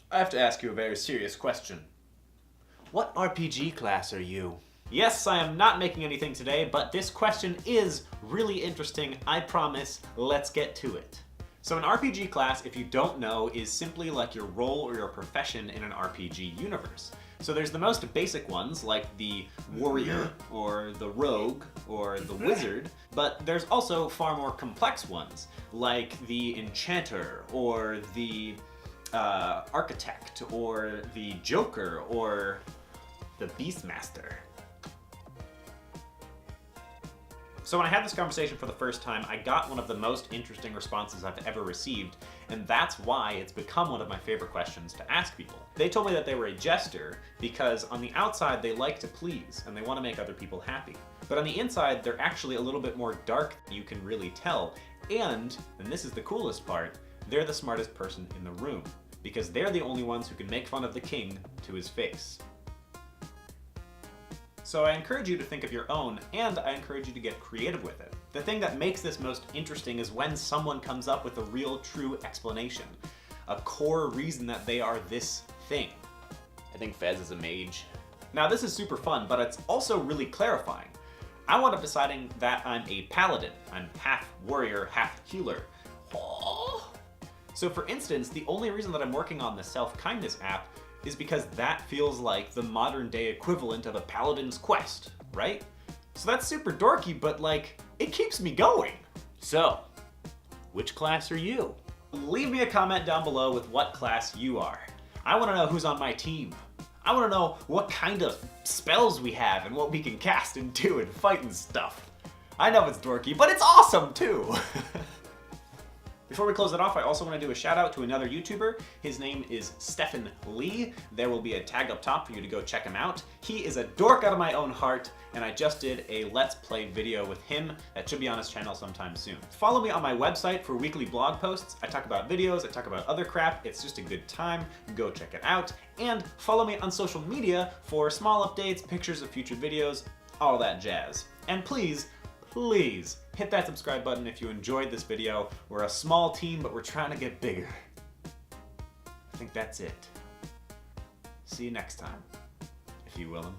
I have to ask you a very serious question. What RPG class are you? Yes, I am not making anything today, but this question is really interesting, I promise. Let's get to it. So an RPG class, if you don't know, is simply like your role or your profession in an RPG universe. So there's the most basic ones, like the warrior, or the rogue, or the wizard, but there's also far more complex ones, like the enchanter, or the architect, or the joker, or the beastmaster. So when I had this conversation for the first time, I got one of the most interesting responses I've ever received, and that's why it's become one of my favorite questions to ask people. They told me that they were a jester because on the outside they like to please and they want to make other people happy. But on the inside, they're actually a little bit more dark than you can really tell, and this is the coolest part, they're the smartest person in the room, because they're the only ones who can make fun of the king to his face. So I encourage you to think of your own, and I encourage you to get creative with it. The thing that makes this most interesting is when someone comes up with a real, true explanation. A core reason that they are this thing. I think Fez is a mage. Now this is super fun, but it's also really clarifying. I wound up deciding that I'm a paladin. I'm half warrior, half healer. Oh. So for instance, the only reason that I'm working on the self-kindness app is because that feels like the modern day equivalent of a paladin's quest, right? So that's super dorky, but like, it keeps me going. So, which class are you? Leave me a comment down below with what class you are. I want to know who's on my team. I want to know what kind of spells we have and what we can cast and do and fight and stuff. I know it's dorky, but it's awesome too. Before we close it off, I also want to do a shout out to another YouTuber. His name is Stefan. There will be a tag up top for you to go check him out. He is a dork out of my own heart, and I just did a Let's Play video with him that should be on his channel sometime soon. Follow me on my website for weekly blog posts. I talk about videos, I talk about other crap. It's just a good time. Go check it out. And follow me on social media for small updates, pictures of future videos, all that jazz. And please hit that subscribe button if you enjoyed this video. We're a small team, but we're trying to get bigger. I think that's it. See you next time, if you will.